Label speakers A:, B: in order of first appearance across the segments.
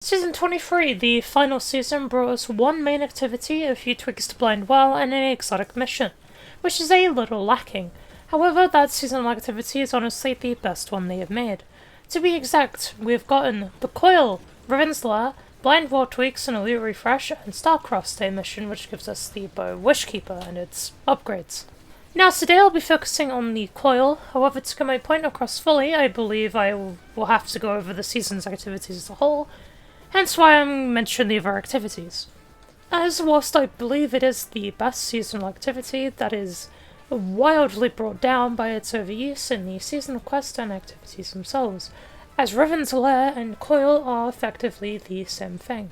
A: Season 23, the final season, brought us one main activity, a few twigs to blind well, and an exotic mission, which is a little lacking. However, that seasonal activity is honestly the best one they have made. To be exact, we've gotten the coil, Riven's Lair, blind well tweaks and a loot refresh, and Starcross Day mission, which gives us the bow Wishkeeper and its upgrades. Now today I'll be focusing on the coil, however to get my point across fully, I believe I will have to go over the season's activities as a whole, hence why I'm mentioning the other activities. As whilst I believe it is the best seasonal activity, that is wildly brought down by its overuse in the seasonal quests and activities themselves, as Riven's Lair and coil are effectively the same thing.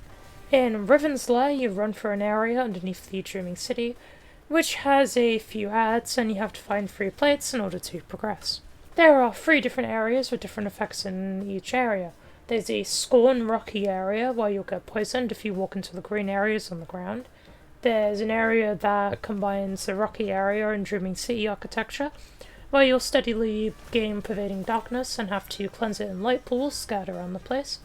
A: In Riven's Lair you run for an area underneath the Dreaming City, which has a few ads, and you have to find 3 plates in order to progress. There are 3 different areas with different effects in each area. There's a Scorn rocky area where you'll get poisoned if you walk into the green areas on the ground. There's an area that combines the rocky area and Dreaming City architecture, where you'll steadily gain pervading darkness and have to cleanse it in light pools scattered around the place.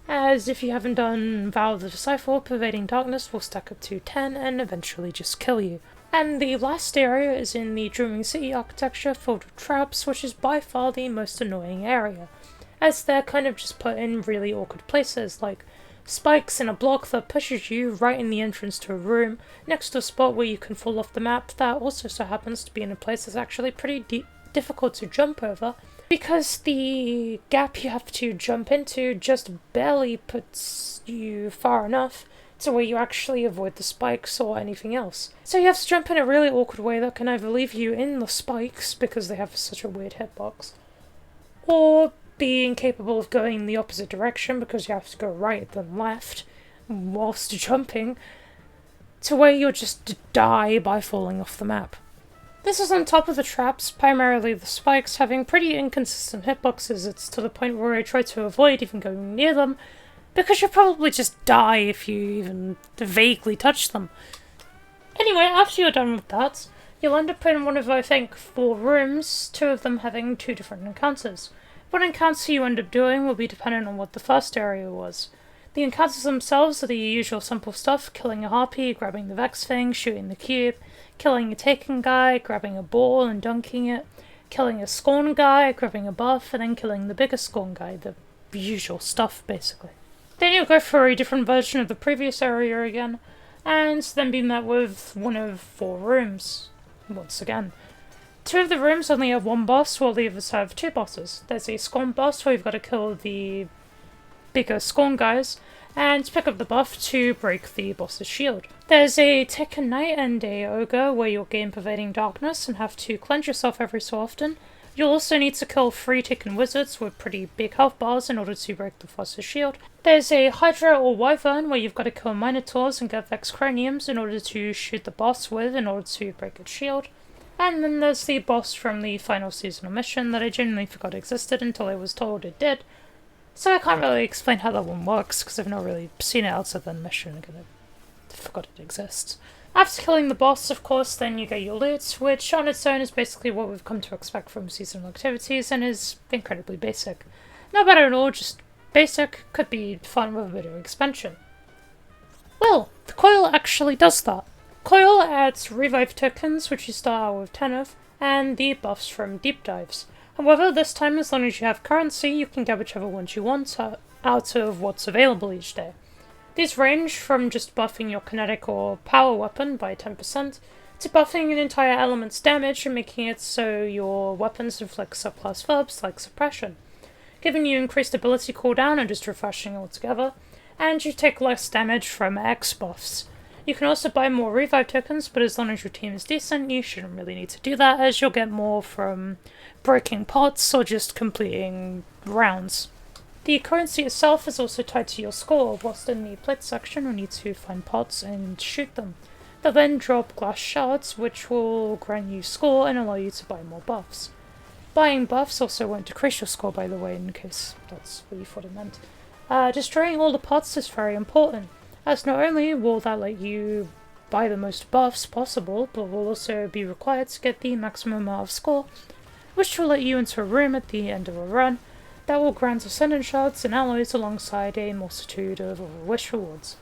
A: As if you haven't done Vow of the Disciple, pervading darkness will stack up to 10 and eventually just kill you. And the last area is in the Dreaming City architecture filled with traps, which is by far the most annoying area, as they're kind of just put in really awkward places, like spikes in a block that pushes you right in the entrance to a room, next to a spot where you can fall off the map that also so happens to be in a place that's actually pretty difficult to jump over, because the gap you have to jump into just barely puts you far enough to where you actually avoid the spikes or anything else. So you have to jump in a really awkward way that can either leave you in the spikes because they have such a weird hitbox, or be incapable of going the opposite direction because you have to go right then left whilst jumping, to where you'll just die by falling off the map. This is on top of the traps, primarily the spikes, having pretty inconsistent hitboxes. It's to the point where I try to avoid even going near them, because you'll probably just die if you even vaguely touch them. Anyway, after you're done with that, you'll end up in one of, I think, 4 rooms, 2 of them having 2 different encounters. What encounter you end up doing will be dependent on what the first area was. The encounters themselves are the usual simple stuff: killing a harpy, grabbing the Vex thing, shooting the cube, killing a taken guy, grabbing a ball and dunking it, killing a Scorn guy, grabbing a buff, and then killing the bigger Scorn guy, the usual stuff basically. Then you'll go for a different version of the previous area again, and then be met with one of 4 rooms, once again. 2 of the rooms only have 1 boss, while the others have 2 bosses. There's a Scorn boss where you've got to kill the bigger Scorn guys, and pick up the buff to break the boss's shield. There's a Taken Knight and a Ogre where you'll gain pervading darkness and have to cleanse yourself every so often. You'll also need to kill 3 Taken Wizards with pretty big health bars in order to break the boss's shield. There's a Hydra or Wyvern where you've got to kill Minotaurs and get Vex Craniums in order to shoot the boss with in order to break its shield. And then there's the boss from the final seasonal mission that I genuinely forgot existed until I was told it did. So I can't really explain how that one works, because I've not really seen it outside the mission, and I forgot it exists. After killing the boss, of course, then you get your loot, which on its own is basically what we've come to expect from seasonal activities, and is incredibly basic. Not bad at all, just basic, could be fun with a bit of expansion. Well, the coil actually does that. Coil adds revive tokens, which you start out with 10 of, and the buffs from deep dives. However, this time, as long as you have currency, you can get whichever ones you want out of what's available each day. These range from just buffing your kinetic or power weapon by 10%, to buffing an entire element's damage and making it so your weapons inflict subclass verbs like suppression, giving you increased ability cooldown and just refreshing altogether, and you take less damage from X buffs. You can also buy more revive tokens, but as long as your team is decent, you shouldn't really need to do that, as you'll get more from breaking pots or just completing rounds. The currency itself is also tied to your score, whilst in the plate section you'll need to find pots and shoot them. They'll then drop glass shards, which will grant you score and allow you to buy more buffs. Buying buffs also won't decrease your score, by the way, in case that's what you thought it meant. Destroying all the pots is very important, as not only will that let you buy the most buffs possible, but will also be required to get the maximum amount of score, which will let you into a room at the end of a run, that will grant ascendant shards and alloys alongside a multitude of wish rewards.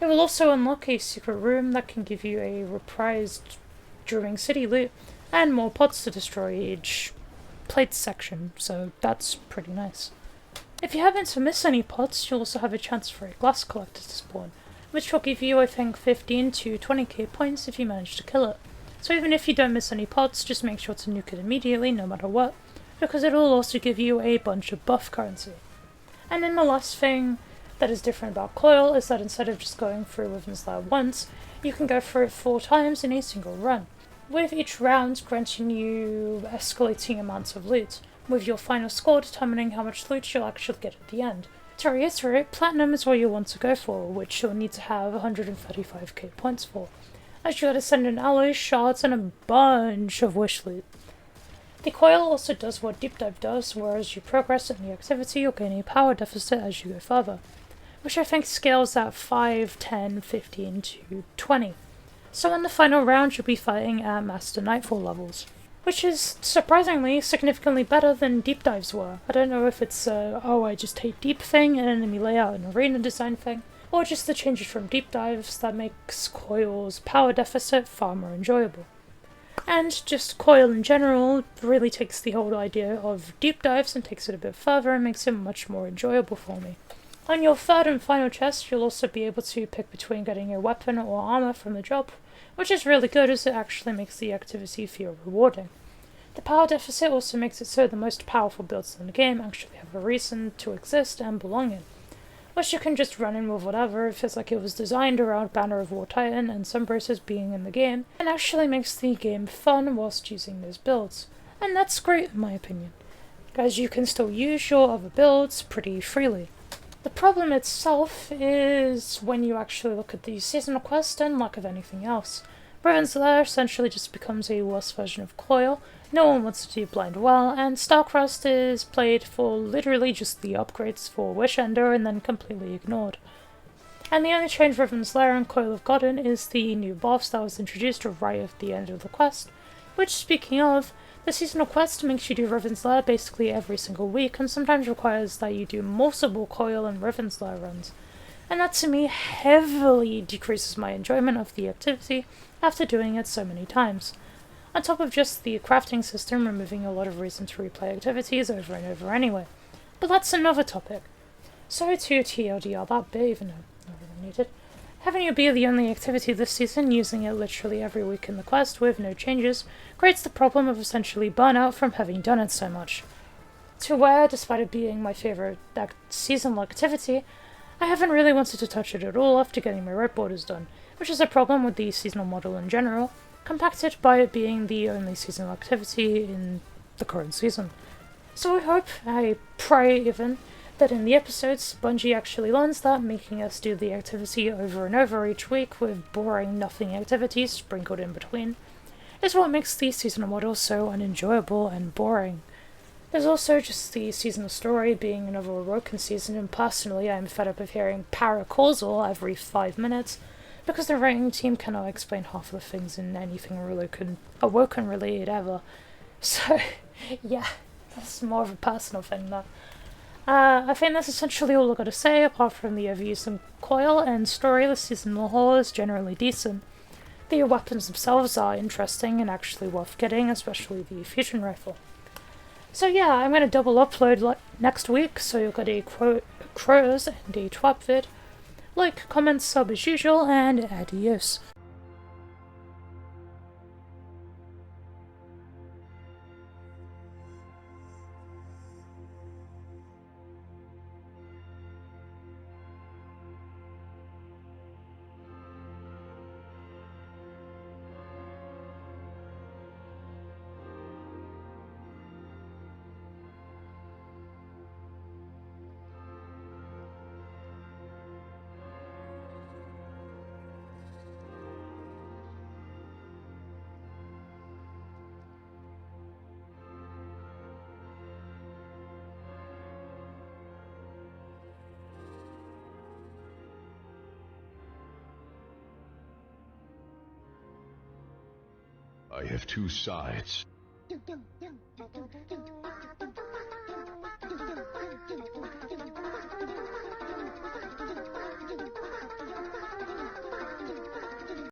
A: It will also unlock a secret room that can give you a reprised Drumming City loot and more pods to destroy each plate section, so that's pretty nice. If you happen to miss any pods, you'll also have a chance for a glass collector to spawn, which will give you, I think, 15 to 20k points if you manage to kill it. So even if you don't miss any pods, just make sure to nuke it immediately, no matter what, because it will also give you a bunch of buff currency. And then the last thing that is different about Coil is that instead of just going through Wyvern's Lair once, you can go through it 4 times in a single run, with each round granting you escalating amounts of loot, with your final score determining how much loot you'll actually get at the end. To reiterate, Platinum is what you want to go for, which you'll need to have 135k points for, as you get Ascendant alloys, shards, and a bunch of wish loot. The coil also does what Deep Dive does, whereas you progress in the activity, you'll gain a power deficit as you go further, which I think scales at 5, 10, 15 to 20. So in the final round you'll be fighting at Master Nightfall levels, which is surprisingly significantly better than Deep Dives were. I don't know if it's I just hate deep thing, an enemy layout and arena design thing, or just the changes from Deep Dives that makes Coil's power deficit far more enjoyable. And just Coil in general really takes the whole idea of Deep Dives and takes it a bit further and makes it much more enjoyable for me. On your third and final chest, you'll also be able to pick between getting a weapon or armor from the job, which is really good as it actually makes the activity feel rewarding. The power deficit also makes it so the most powerful builds in the game actually have a reason to exist and belong in, which you can just run in with whatever. It feels like it was designed around Banner of War Titan and Sunbursters being in the game, and actually makes the game fun whilst using those builds, and that's great in my opinion, as you can still use your other builds pretty freely. The problem itself is when you actually look at the seasonal quest and lack of anything else. Wyvern's Lair essentially just becomes a worse version of Coil, no one wants to do Blind Well, and Starcrust is played for literally just the upgrades for Wish Ender and then completely ignored. And the only change Wyvern's Lair and Coil have gotten is the new buffs that was introduced right at the end of the quest, which, speaking of, the seasonal quest makes you do Wyvern's Lair basically every single week, and sometimes requires that you do multiple Coil and Wyvern's Lair runs, and that to me heavily decreases my enjoyment of the activity after doing it so many times. On top of just the crafting system removing a lot of reason to replay activities over and over anyway. But that's another topic. Sorry to TLDR that bit, even though I really need it. Having it be the only activity this season, using it literally every week in the quest with no changes, creates the problem of essentially burnout from having done it so much. To where, despite it being my favourite seasonal activity, I haven't really wanted to touch it at all after getting my red borders done, which is a problem with the seasonal model in general, compacted by it being the only seasonal activity in the current season. So I pray even, that in the episodes, Bungie actually learns that making us do the activity over and over each week with boring nothing activities sprinkled in between is what makes the seasonal model so unenjoyable and boring. There's also just the seasonal story being another Awoken season, and personally I'm fed up of hearing paracausal every 5 minutes, because the writing team cannot explain half of the things in anything Awoken related ever. So, yeah, that's more of a personal thing though. I think that's essentially all I've got to say, apart from the overuse in Coil and story. The seasonal haul is generally decent. The weapons themselves are interesting and actually worth getting, especially the fusion rifle. So yeah, I'm going to double upload next week, so you'll get a Crows and a Twap vid. Like, comment, sub as usual, and adios.
B: I have two sides.